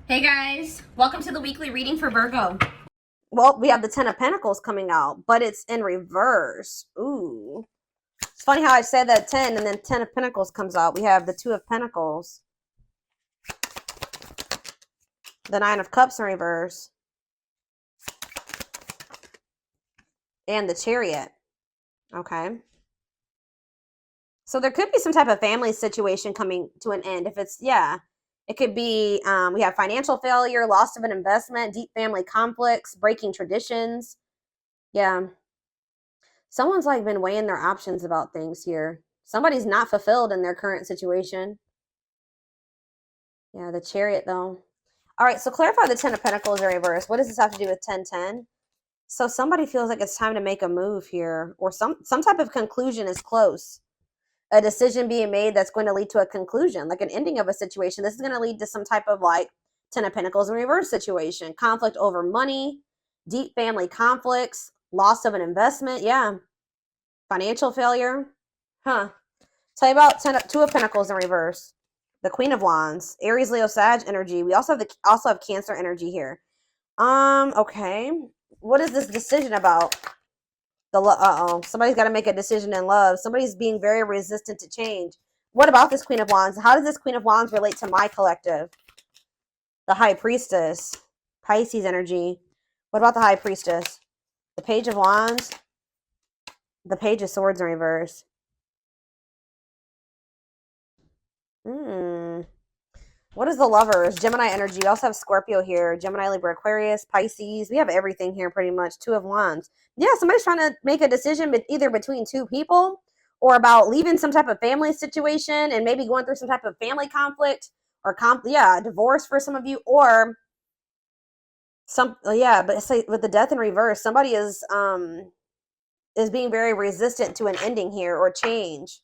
Hey guys, welcome to the weekly reading for Virgo. Well, we have the Ten of Pentacles coming out, but it's in reverse. Ooh. It's funny how I said that 10 and then 10 of Pentacles comes out. We have the Two of Pentacles, the Nine of Cups in reverse, and the Chariot. Okay. So there could be some type of family situation coming to an end. If it's, yeah, it could be, we have financial failure, loss of an investment, deep family conflicts, breaking traditions. Yeah. Someone's like been weighing their options about things here. Somebody's not fulfilled in their current situation. Yeah, the Chariot though. All right, so clarify the Ten of Pentacles in reverse. What does this have to do with 1010? So somebody feels like it's time to make a move here, or some type of conclusion is close. A decision being made that's going to lead to a conclusion, like an ending of a situation. This is going to lead to some type of like Ten of Pentacles in reverse situation. Conflict over money, deep family conflicts, loss of an investment. Yeah. Financial failure. Huh. Tell you about Two of Pentacles in reverse. The Queen of Wands, Aries, Leo, Sag energy. We also have Cancer energy here. Okay. What is this decision about? Somebody's got to make a decision in love. Somebody's being very resistant to change. What about this Queen of Wands? How does this Queen of Wands relate to my collective? The High Priestess, Pisces energy. What about the High Priestess? The Page of Wands, the Page of Swords in reverse. What is the Lovers? Gemini energy. We also have Scorpio here. Gemini, Libra, Aquarius, Pisces. We have everything here pretty much. Two of Wands. Yeah, somebody's trying to make a decision either between two people or about leaving some type of family situation and maybe going through some type of family conflict or divorce for some of you, or but it's like with the Death in reverse, somebody is being very resistant to an ending here or change.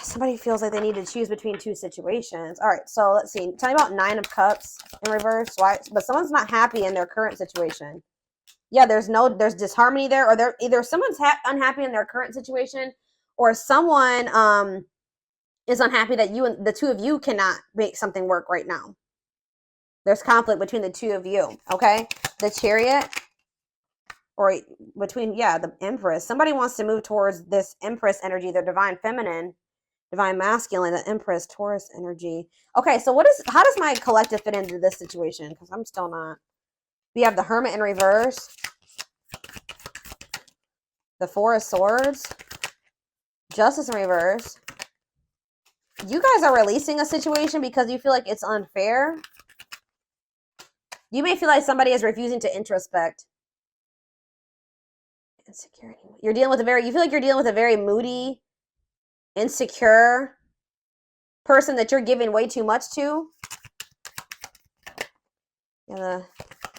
Somebody feels like they need to choose between two situations. All right, so let's see. Tell me about Nine of Cups in reverse. Why? But someone's not happy in their current situation. Yeah, there's disharmony there, or either someone's unhappy in their current situation, or someone is unhappy that the two of you cannot make something work right now. There's conflict between the two of you. Okay, the Chariot, or between the Empress. Somebody wants to move towards this Empress energy, their divine feminine. Divine masculine, the Empress, Taurus energy. Okay, so how does my collective fit into this situation? Because I'm still not. We have the Hermit in reverse, the Four of Swords, Justice in reverse. You guys are releasing a situation because you feel like it's unfair. You may feel like somebody is refusing to introspect. Insecurity. You feel like you're dealing with a very moody, insecure person that you're giving way too much to. Yeah,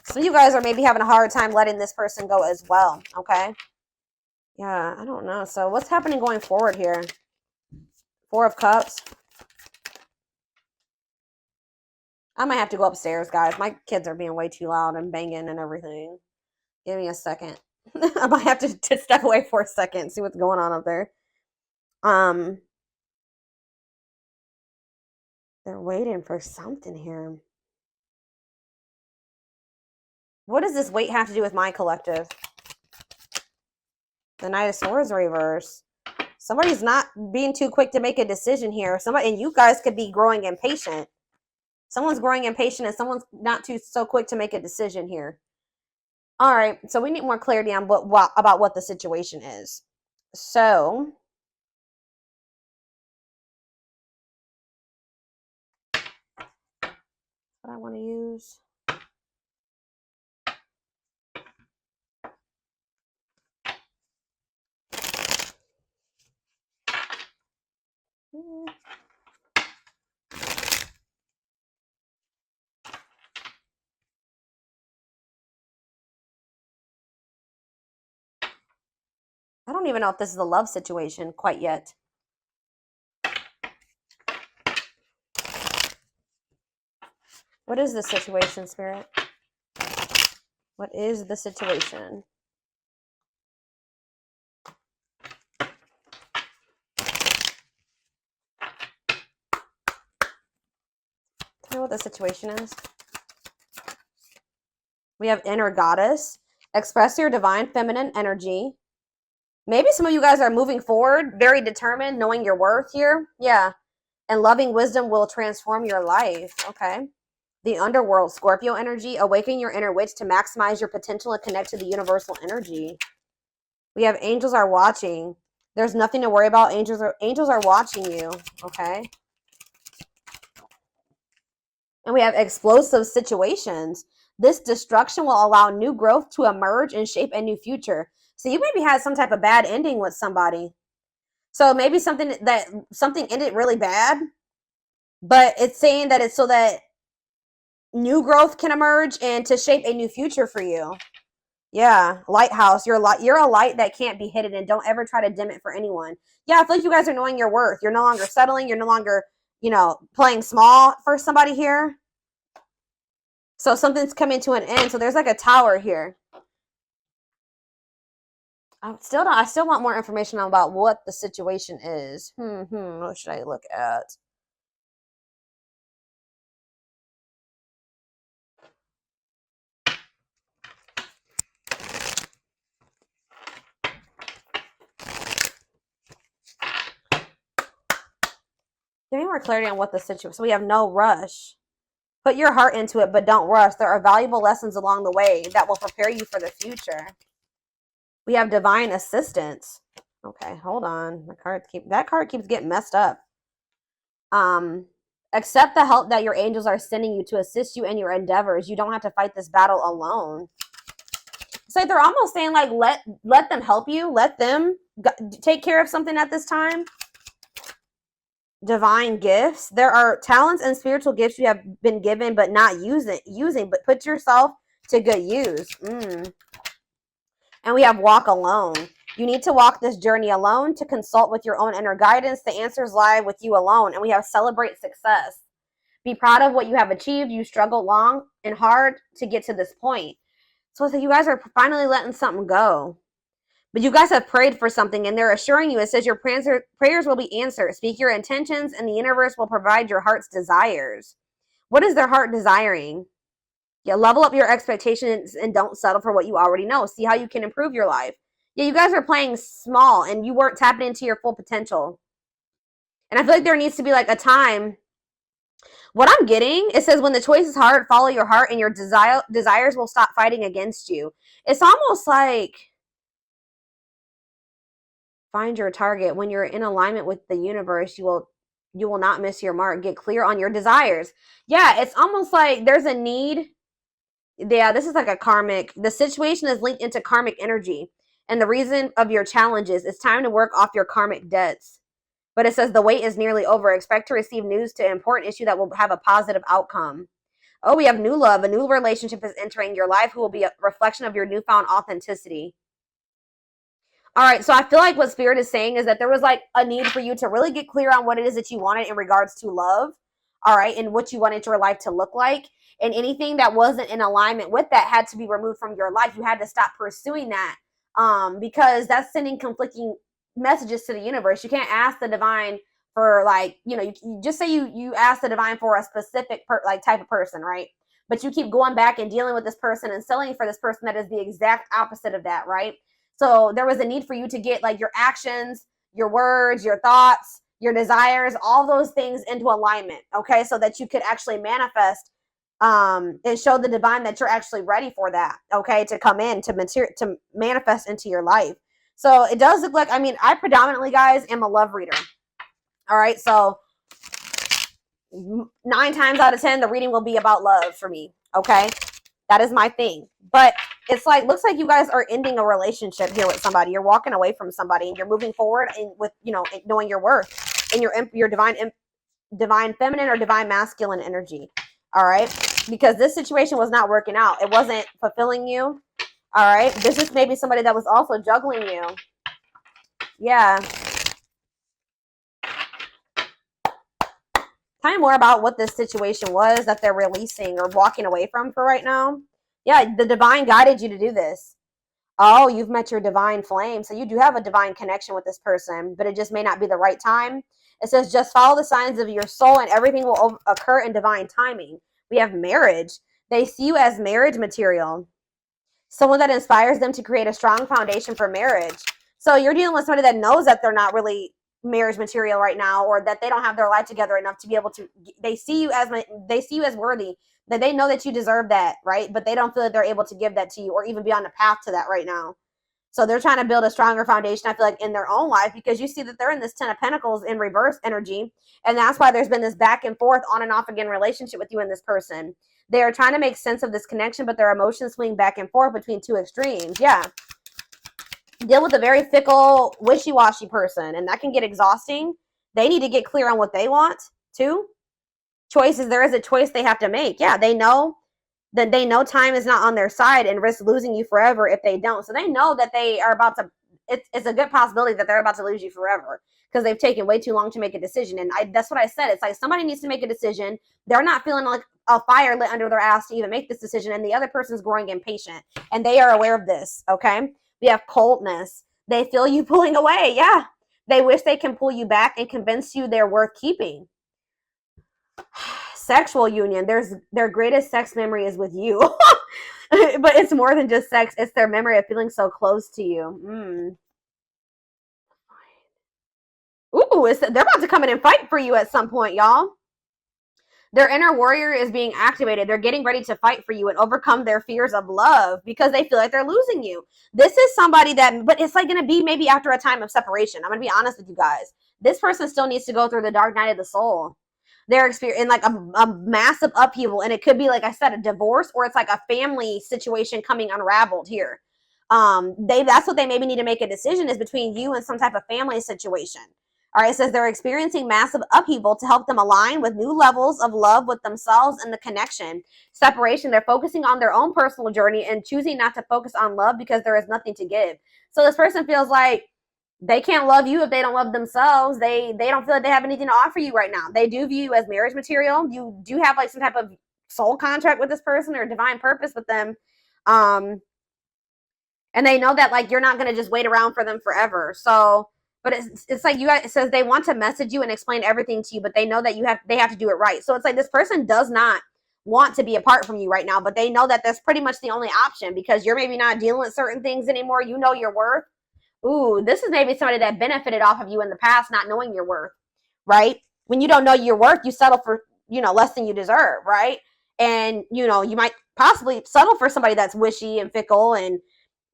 some of you guys are maybe having a hard time letting this person go as well, okay? Yeah, I don't know. So what's happening going forward here? Four of Cups. I might have to go upstairs, guys. My kids are being way too loud and banging and everything. Give me a second. I might have to step away for a second and see what's going on up there. They're waiting for something here. What does this wait have to do with my collective? The Knight of Swords reverse. Somebody's not being too quick to make a decision here. And you guys could be growing impatient. Someone's growing impatient and someone's not so quick to make a decision here. All right, so we need more clarity on about what the situation is. So, what I want to use. I don't even know if this is a love situation quite yet. What is the situation, Spirit? What is the situation? know what the situation is. We have inner goddess. Express your divine feminine energy. Maybe some of you guys are moving forward, very determined, knowing your worth here. Yeah. And loving wisdom will transform your life. Okay. The underworld, Scorpio energy. Awaken your inner witch to maximize your potential and connect to the universal energy. We have angels are watching. There's nothing to worry about. Angels are watching you. Okay. And we have explosive situations. This destruction will allow new growth to emerge and shape a new future. So you maybe had some type of bad ending with somebody. So maybe something ended really bad, but it's saying that it's so that new growth can emerge and to shape a new future for you. Yeah, lighthouse. You're a light that can't be hidden, and don't ever try to dim it for anyone. Yeah, I feel like you guys are knowing your worth. You're no longer settling. You're no longer, playing small for somebody here. So something's coming to an end. So there's like a tower here. I still want more information about what the situation is. What should I look at? Give me more clarity on what the situation. So we have no rush. Put your heart into it, but don't rush. There are valuable lessons along the way that will prepare you for the future. We have divine assistance. Okay, hold on. That card keeps getting messed up. Accept the help that your angels are sending you to assist you in your endeavors. You don't have to fight this battle alone. So they're almost saying like let them help you. Let them take care of something at this time. Divine gifts. There are talents and spiritual gifts you have been given but not using, but put yourself to good use. And we have walk alone. You need to walk this journey alone to consult with your own inner guidance. The answers lie with you alone. And we have celebrate success. Be proud of what you have achieved. You struggled long and hard to get to this point. So you guys are finally letting something go. But you guys have prayed for something, and they're assuring you, it says your prayers will be answered. Speak your intentions, and the universe will provide your heart's desires. What is their heart desiring? Yeah, level up your expectations and don't settle for what you already know. See how you can improve your life. Yeah, you guys are playing small, and you weren't tapping into your full potential. And I feel like there needs to be like a time. What I'm getting, it says when the choice is hard, follow your heart, and your desires will stop fighting against you. It's almost like find your target. When you're in alignment with the universe, you will not miss your mark. Get clear on your desires. Yeah, it's almost like there's a need. Yeah, this is like a karmic. The situation is linked into karmic energy. And the reason of your challenges, it's time to work off your karmic debts. But it says the wait is nearly over. Expect to receive news to an important issue that will have a positive outcome. Oh, we have new love. A new relationship is entering your life who will be a reflection of your newfound authenticity. All right, so I feel like what Spirit is saying is that there was like a need for you to really get clear on what it is that you wanted in regards to love, all right, and what you wanted your life to look like. And anything that wasn't in alignment with that had to be removed from your life. You had to stop pursuing that because that's sending conflicting messages to the universe. You can't ask the divine for like, you just say you ask the divine for a specific type of person, right? But you keep going back and dealing with this person and selling for this person that is the exact opposite of that, right? So there was a need for you to get like your actions, your words, your thoughts, your desires, all those things into alignment, okay? So that you could actually manifest and show the divine that you're actually ready for that, okay? To come in, to manifest into your life. So it does look like, I predominantly, guys, am a love reader. All right, so 9 times out of 10, the reading will be about love for me, okay? That is my thing. But it's like, looks like you guys are ending a relationship here with somebody. You're walking away from somebody and you're moving forward and with, knowing your worth and your divine feminine or divine masculine energy. All right. Because this situation was not working out. It wasn't fulfilling you. All right. This is maybe somebody that was also juggling you. Yeah. Tell me more about what this situation was that they're releasing or walking away from for right now. Yeah, the divine guided you to do this. Oh, you've met your divine flame. So you do have a divine connection with this person, but it just may not be the right time. It says, just follow the signs of your soul and everything will occur in divine timing. We have marriage. They see you as marriage material. Someone that inspires them to create a strong foundation for marriage. So you're dealing with somebody that knows that they're not really marriage material right now, or that they don't have their life together enough to be able to, they see you as worthy, that they know that you deserve that, right? But they don't feel that they're able to give that to you or even be on the path to that right now. So they're trying to build a stronger foundation, I feel like, in their own life, because you see that they're in this 10 of Pentacles in reverse energy. And that's why there's been this back and forth, on and off again relationship with you and this person. They are trying to make sense of this connection, but their emotions swing back and forth between two extremes. Yeah. Deal with a very fickle, wishy-washy person, and that can get exhausting. They need to get clear on what they want, too. Choices, there is a choice they have to make. Yeah, they know that time is not on their side and risk losing you forever if they don't. So they know that they are about to, it's a good possibility that they're about to lose you forever because they've taken way too long to make a decision. And that's what I said. It's like somebody needs to make a decision. They're not feeling like a fire lit under their ass to even make this decision, and the other person's growing impatient, and they are aware of this, okay? We have coldness. They feel you pulling away. Yeah. They wish they can pull you back and convince you they're worth keeping. Sexual union. Their greatest sex memory is with you. But it's more than just sex. It's their memory of feeling so close to you. Ooh, they're about to come in and fight for you at some point, y'all. Their inner warrior is being activated. They're getting ready to fight for you and overcome their fears of love because they feel like they're losing you. This is somebody that, but it's like going to be maybe after a time of separation. I'm going to be honest with you guys. This person still needs to go through the dark night of the soul. They're experiencing like a massive upheaval, and it could be, like I said, a divorce, or it's like a family situation coming unraveled here. That's what they maybe need to make a decision, is between you and some type of family situation. All right, it says they're experiencing massive upheaval to help them align with new levels of love with themselves and the connection. Separation, they're focusing on their own personal journey and choosing not to focus on love because there is nothing to give. So this person feels like they can't love you if they don't love themselves. They don't feel like they have anything to offer you right now. They do view you as marriage material. You do have like some type of soul contract with this person or divine purpose with them. And they know that like you're not going to just wait around for them forever. So, but it's like you guys, it says they want to message you and explain everything to you, but they know that they have to do it right. So it's like this person does not want to be apart from you right now, but they know that that's pretty much the only option because you're maybe not dealing with certain things anymore. You know your worth. Ooh, this is maybe somebody that benefited off of you in the past, not knowing your worth, right? When you don't know your worth, you settle for, less than you deserve, right? And, you might possibly settle for somebody that's wishy and fickle and,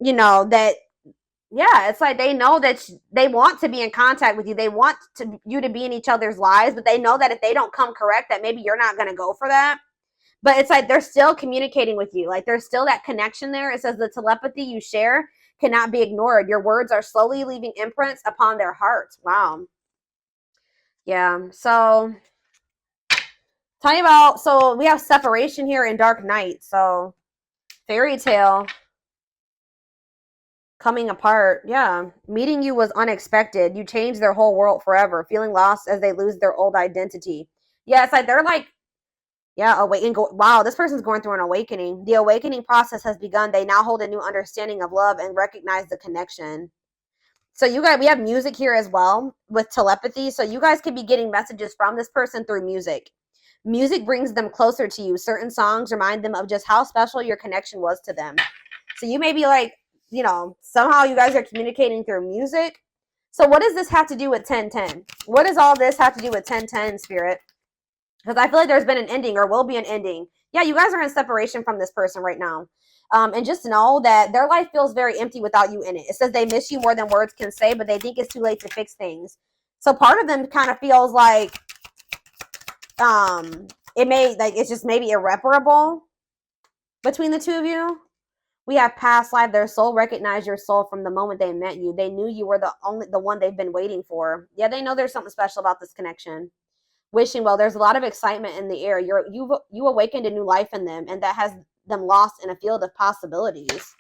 that, yeah, it's like they know that they want to be in contact with you. They want you to be in each other's lives, but they know that if they don't come correct, that maybe you're not going to go for that. But it's like they're still communicating with you. Like there's still that connection there. It says the telepathy you share cannot be ignored. Your words are slowly leaving imprints upon their hearts. Wow. Yeah. So tell you about, so we have separation here in Dark Night. So fairy tale coming apart. Yeah. Meeting you was unexpected. You changed their whole world forever. Feeling lost as they lose their old identity. Yeah. It's like they're like, yeah, wow, this person's going through an awakening. The awakening process has begun. They now hold a new understanding of love and recognize the connection. So we have music here as well with telepathy. So you guys could be getting messages from this person through music. Music brings them closer to you. Certain songs remind them of just how special your connection was to them. So you may be like, somehow you guys are communicating through music. So what does this have to do with 1010? What does all this have to do with 1010, Spirit? Because I feel like there's been an ending or will be an ending. Yeah, you guys are in separation from this person right now. And just know that their life feels very empty without you in it. It says they miss you more than words can say, but they think it's too late to fix things. So part of them kind of feels like it's just maybe irreparable between the two of you. We have past life. Their soul recognized your soul from the moment they met you. They knew you were the one they've been waiting for. Yeah, they know there's something special about this connection. Wishing well, there's a lot of excitement in the air. You awakened a new life in them, and that has them lost in a field of possibilities.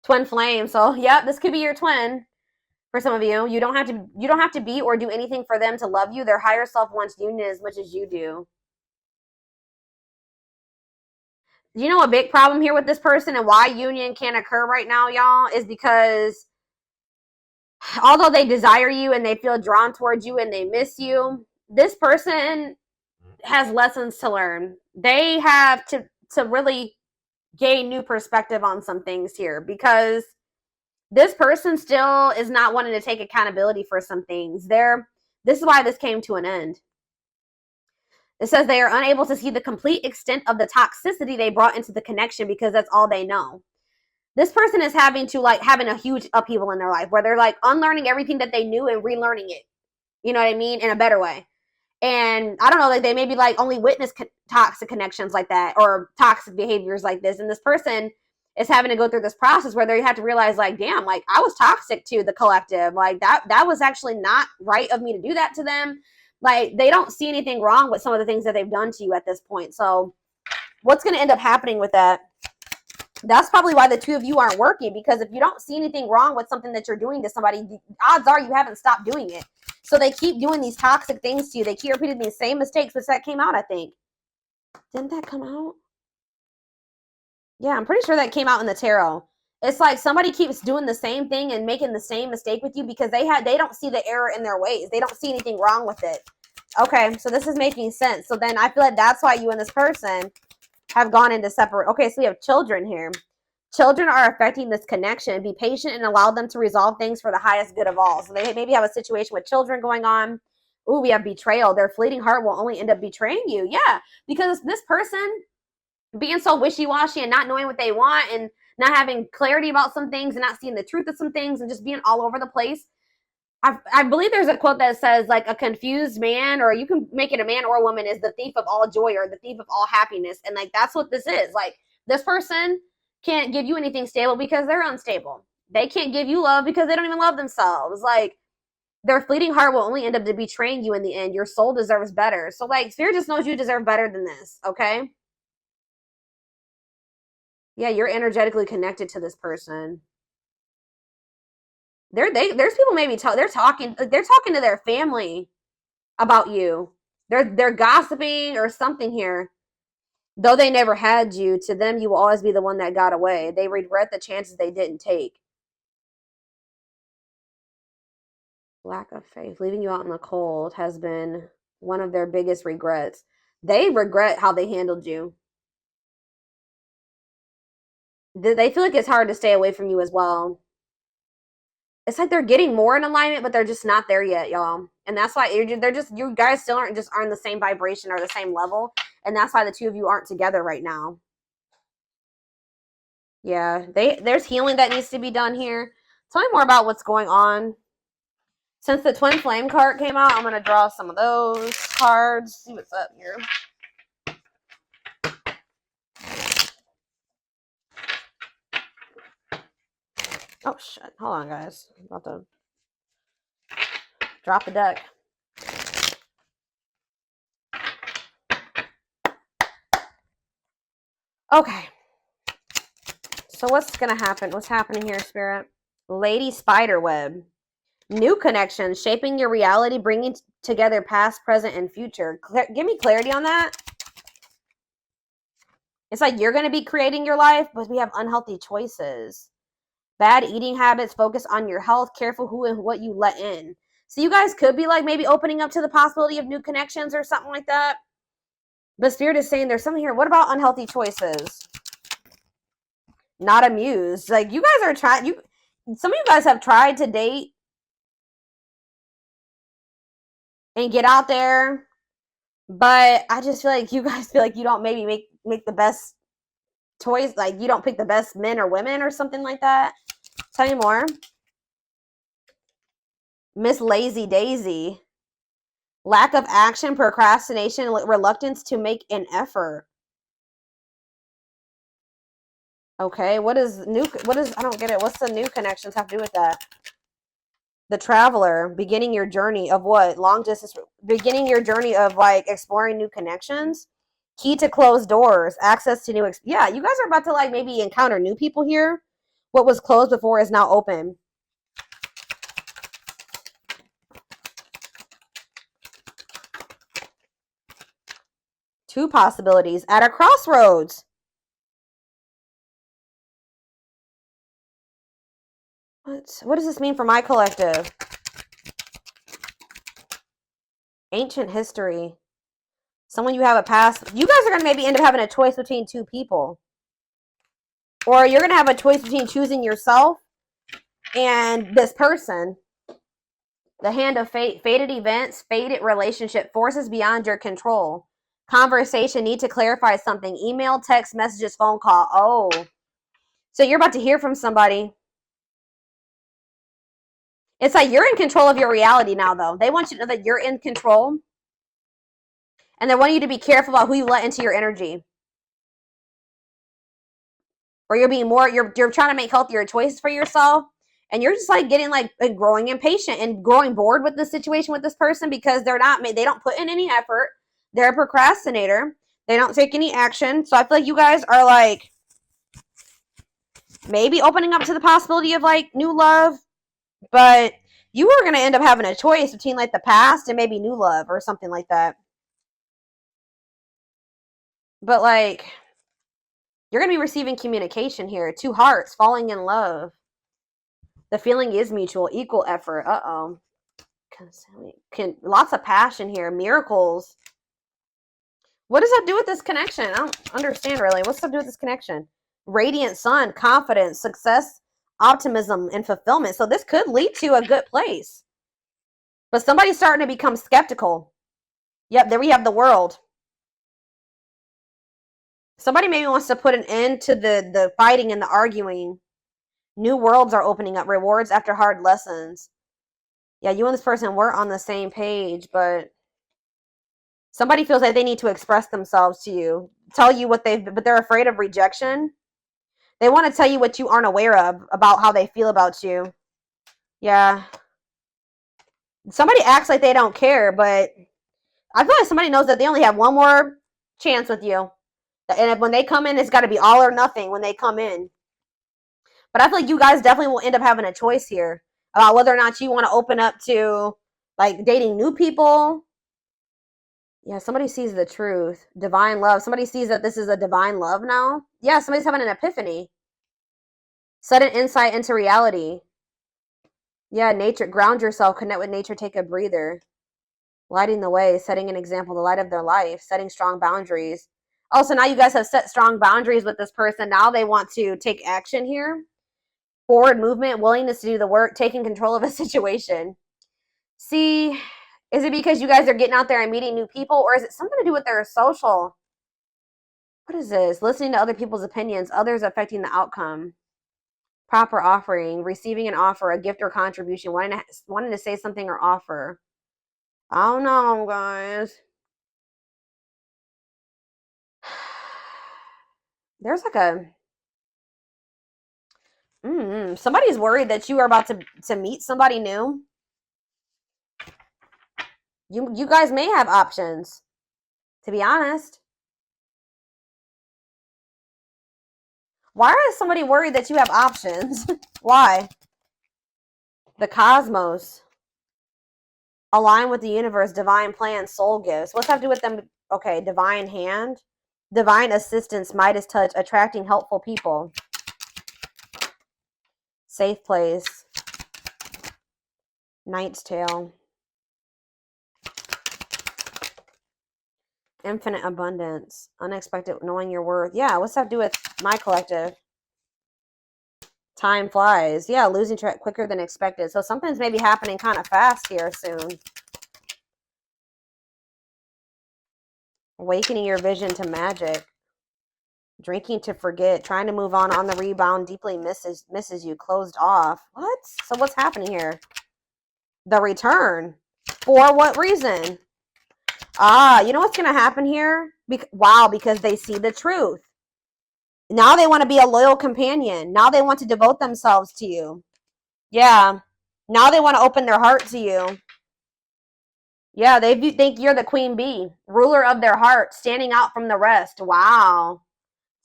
Twin flame. So yeah, this could be your twin for some of you. You don't have to be or do anything for them to love you. Their higher self wants union as much as you do. You know a big problem here with this person and why union can't occur right now, y'all, is because although they desire you and they feel drawn towards you and they miss you, this person has lessons to learn. They have to really gain new perspective on some things here, because this person still is not wanting to take accountability for some things. This is why this came to an end. It says they are unable to see the complete extent of the toxicity they brought into the connection because that's all they know. This person is having a huge upheaval in their life where they're like unlearning everything that they knew and relearning it. You know what I mean? In a better way. And I don't know, like they maybe like only witness toxic connections like that or toxic behaviors like this. And this person is having to go through this process where they have to realize like, damn, like I was toxic to the collective. Like that was actually not right of me to do that to them. Like they don't see anything wrong with some of the things that they've done to you at this point. So what's going to end up happening with that? That's probably why the two of you aren't working, because if you don't see anything wrong with something that you're doing to somebody, the odds are you haven't stopped doing it. So they keep doing these toxic things to you. They keep repeating these same mistakes, which that came out, I think. Didn't that come out? Yeah, I'm pretty sure that came out in the tarot. It's like somebody keeps doing the same thing and making the same mistake with you because they don't see the error in their ways. They don't see anything wrong with it. Okay, so this is making sense. So then I feel like that's why you and this person have gone into separate. Okay, so we have children here. Children are affecting this connection. Be patient and allow them to resolve things for the highest good of all. So they maybe have a situation with children going on. Ooh, we have betrayal. Their fleeting heart will only end up betraying you. Yeah, because this person being so wishy-washy and not knowing what they want and not having clarity about some things and not seeing the truth of some things and just being all over the place. I believe there's a quote that says like a confused man, or you can make it a man or a woman, is the thief of all joy or the thief of all happiness. And like that's what this is. Like this person can't give you anything stable because they're unstable. They can't give you love because they don't even love themselves. Like their fleeting heart will only end up betraying you in the end. Your soul deserves better. So like Spirit just knows you deserve better than this. Okay. Yeah, you're energetically connected to this person. There's people maybe they're talking to their family about you. They're gossiping or something here. Though they never had you, to them you will always be the one that got away. They regret the chances they didn't take. Lack of faith, leaving you out in the cold, has been one of their biggest regrets. They regret how they handled you. They feel like it's hard to stay away from you as well. It's like they're getting more in alignment, but they're just not there yet, y'all. And that's why you guys still aren't the same vibration or the same level. And that's why the two of you aren't together right now. Yeah, there's healing that needs to be done here. Tell me more about what's going on. Since the Twin Flame card came out, I'm going to draw some of those cards. See what's up here. Oh, shit. Hold on, guys. I'm about to drop the deck. Okay. So what's going to happen? What's happening here, Spirit? Lady Spiderweb. New connections, shaping your reality, bringing together past, present, and future. Give me clarity on that. It's like you're going to be creating your life, but we have unhealthy choices. Bad eating habits, focus on your health, careful who and what you let in. So you guys could be like maybe opening up to the possibility of new connections or something like that. But Spirit is saying there's something here. What about unhealthy choices? Not amused. Like you guys are trying, some of you guys have tried to date and get out there, but I just feel like you guys feel like you don't maybe make the best choice. Like you don't pick the best men or women or something like that. Tell me more. Miss Lazy Daisy. Lack of action, procrastination, reluctance to make an effort. Okay, I don't get it. What's the new connections have to do with that? The Traveler, beginning your journey of what? Long distance, beginning your journey of like exploring new connections. Key to closed doors, access to new, yeah, you guys are about to like maybe encounter new people here. What was closed before is now open. Two possibilities at a crossroads. What does this mean for my collective? Ancient history. Someone you have a past. You guys are going to maybe end up having a choice between two people. Or you're going to have a choice between choosing yourself and this person. The hand of fate. Fated events. Fated relationship. Forces beyond your control. Conversation. Need to clarify something. Email, text, messages, phone call. Oh. So you're about to hear from somebody. It's like you're in control of your reality now, though. They want you to know that you're in control. And they want you to be careful about who you let into your energy. Or you're being more, you're trying to make healthier choices for yourself. And you're just like getting like growing impatient and growing bored with the situation with this person because they don't put in any effort. They're a procrastinator. They don't take any action. So I feel like you guys are like maybe opening up to the possibility of like new love. But you are going to end up having a choice between like the past and maybe new love or something like that. But like, you're going to be receiving communication here. Two hearts falling in love. The feeling is mutual, equal effort. Uh-oh. Lots of passion here. Miracles. What does that do with this connection? I don't understand really. What's that do with this connection? Radiant sun, confidence, success, optimism, and fulfillment. So this could lead to a good place. But somebody's starting to become skeptical. Yep, there we have the world. Somebody maybe wants to put an end to the fighting and the arguing. New worlds are opening up. Rewards after hard lessons. Yeah, you and this person weren't on the same page, but somebody feels like they need to express themselves to you. Tell you what but they're afraid of rejection. They want to tell you what you aren't aware of about how they feel about you. Yeah. Somebody acts like they don't care, but I feel like somebody knows that they only have one more chance with you. And when they come in, it's got to be all or nothing when they come in. But I feel like you guys definitely will end up having a choice here about whether or not you want to open up to like dating new people. Yeah, somebody sees the truth. Divine love. Somebody sees that this is a divine love now. Yeah, somebody's having an epiphany. Sudden insight into reality. Yeah, nature. Ground yourself. Connect with nature. Take a breather. Lighting the way. Setting an example. The light of their life. Setting strong boundaries. Oh, so now you guys have set strong boundaries with this person. Now they want to take action here. Forward movement. Willingness to do the work. Taking control of a situation. See, is it because you guys are getting out there and meeting new people? Or is it something to do with their social? What is this? Listening to other people's opinions. Others affecting the outcome. Proper offering. Receiving an offer. A gift or contribution. Wanting to say something or offer. I don't know, guys. There's like a... somebody's worried that you are about to meet somebody new. You guys may have options, to be honest. Why is somebody worried that you have options? Why? The cosmos. Align with the universe, divine plan, soul gifts. What's that have to do with them? Okay, divine hand. Divine assistance, Midas touch, attracting helpful people. Safe place. Knight's tale. Infinite abundance. Unexpected, knowing your worth. Yeah, what's that have to do with my collective? Time flies. Yeah, losing track quicker than expected. So something's maybe happening kind of fast here soon. Awakening your vision to magic. Drinking to forget. Trying to move on the rebound. Deeply misses you. Closed off. What? So what's happening here? The return. For what reason? You know what's going to happen here? Wow, because they see the truth. Now they want to be a loyal companion. Now they want to devote themselves to you. Yeah. Now they want to open their heart to you. Yeah, they think you're the queen bee, ruler of their heart, standing out from the rest. Wow.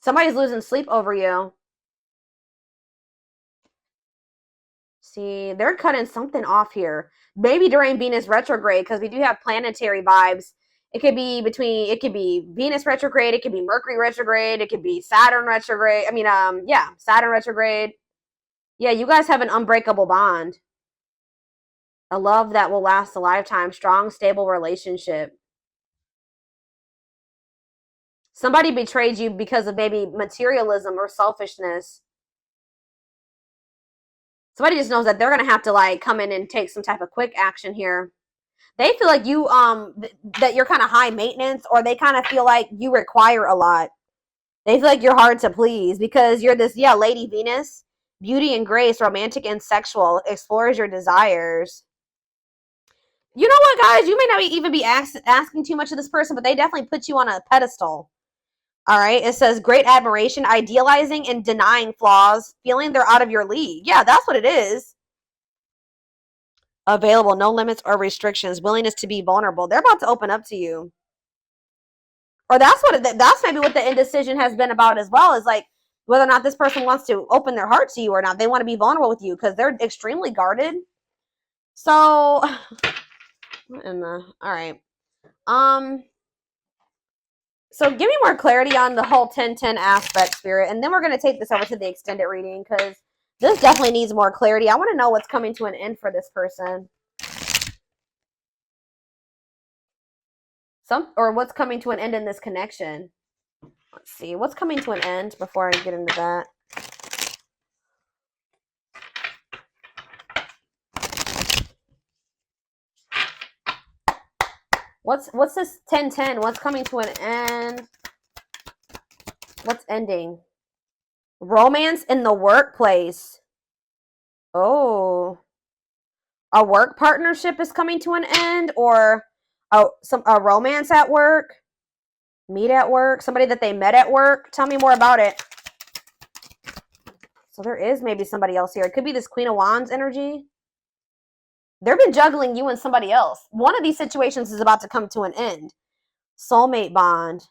Somebody's losing sleep over you. See, they're cutting something off here. Maybe during Venus retrograde, because we do have planetary vibes. It could be Venus retrograde. It could be Mercury retrograde. It could be Saturn retrograde. Saturn retrograde. Yeah, you guys have an unbreakable bond. A love that will last a lifetime. Strong, stable relationship. Somebody betrayed you because of maybe materialism or selfishness. Somebody just knows that they're going to have to like come in and take some type of quick action here. They feel like you that you're kind of high maintenance, or they kind of feel like you require a lot. They feel like you're hard to please because you're this, yeah, Lady Venus, beauty and grace, romantic and sexual, explores your desires. You know what, guys? You may not even be asking too much of this person, but they definitely put you on a pedestal. All right. It says great admiration, idealizing and denying flaws, feeling they're out of your league. Yeah, that's what it is. Available, no limits or restrictions, willingness to be vulnerable. They're about to open up to you. Or that's maybe what the indecision has been about as well, is like whether or not this person wants to open their heart to you or not. They want to be vulnerable with you because they're extremely guarded. So, all right. So give me more clarity on the whole 10-10 aspect, Spirit, and then we're going to take this over to the extended reading because this definitely needs more clarity. I want to know what's coming to an end for this person. Or what's coming to an end in this connection. Let's see. What's coming to an end before I get into that? What's this 10-10? What's coming to an end? What's ending? Romance in the workplace. Oh. A work partnership is coming to an end, or a romance at work, meet at work, somebody that they met at work. Tell me more about it. So there is maybe somebody else here. It could be this Queen of Wands energy. They've been juggling you and somebody else. One of these situations is about to come to an end. Soulmate bond.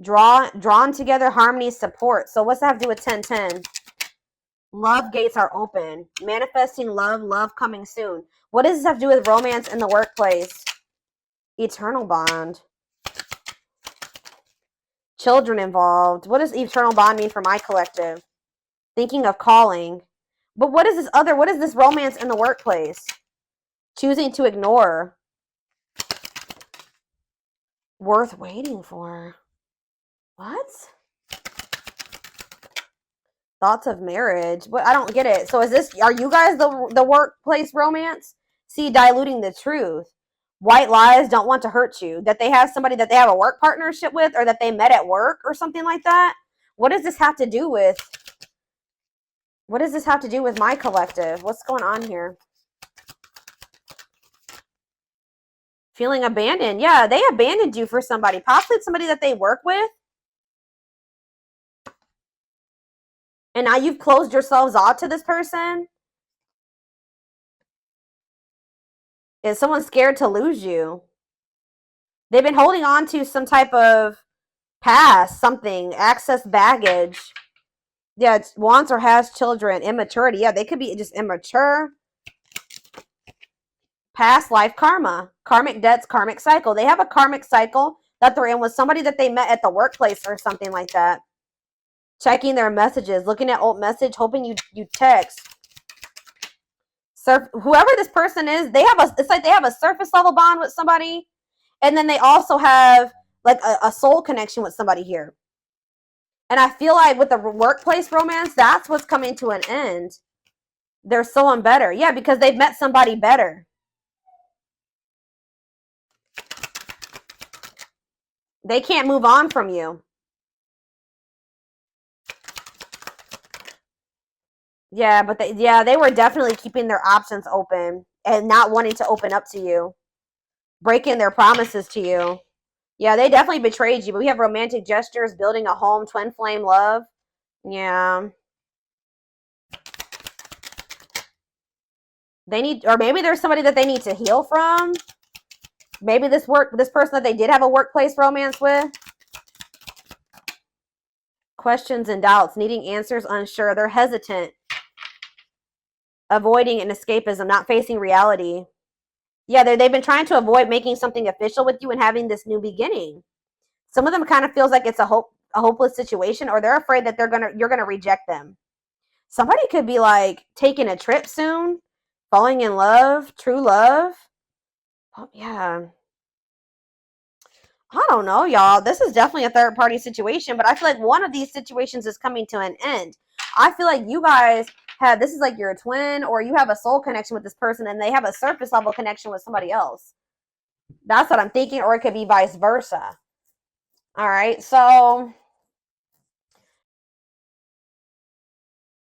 Drawn together, harmony, support. So what's that have to do with 10-10? Love gates are open. Manifesting love coming soon. What does this have to do with romance in the workplace? Eternal bond. Children involved. What does eternal bond mean for my collective? Thinking of calling. But what is this romance in the workplace? Choosing to ignore. Worth waiting for. What? Thoughts of marriage. What? I don't get it. So are you guys the workplace romance? See, diluting the truth. White lies, don't want to hurt you. That they have somebody that they have a work partnership with, or that they met at work or something like that. What does this have to do with? What does this have to do with my collective? What's going on here? Feeling abandoned. Yeah, they abandoned you for somebody. Possibly somebody that they work with. And now you've closed yourselves off to this person. Is someone scared to lose you? They've been holding on to some type of past, something, access baggage. Yeah, it's wants or has children, immaturity. Yeah, they could be just immature. Past life karma, karmic debts, karmic cycle. They have a karmic cycle that they're in with somebody that they met at the workplace or something like that. Checking their messages, looking at old message, hoping you text. Whoever this person is, it's like they have a surface level bond with somebody, and then they also have like a soul connection with somebody here. And I feel like with the workplace romance, that's what's coming to an end. There's someone better. Yeah, because they've met somebody better. They can't move on from you. Yeah, but they were definitely keeping their options open and not wanting to open up to you. Breaking their promises to you. Yeah, they definitely betrayed you, but we have romantic gestures, building a home, twin flame love. Yeah. Or maybe there's somebody that they need to heal from. Maybe this person that they did have a workplace romance with. Questions and doubts, needing answers, unsure. They're hesitant. Avoiding an escapism, not facing reality. Yeah, they've been trying to avoid making something official with you and having this new beginning. Some of them kind of feels like it's a hopeless situation, or they're afraid that you're gonna reject them. Somebody could be like taking a trip soon, falling in love, true love. Oh, yeah. I don't know, y'all. This is definitely a third party situation, but I feel like one of these situations is coming to an end. I feel like you guys have, this is like your twin, or you have a soul connection with this person and they have a surface level connection with somebody else. That's what I'm thinking, or it could be vice versa. All right, so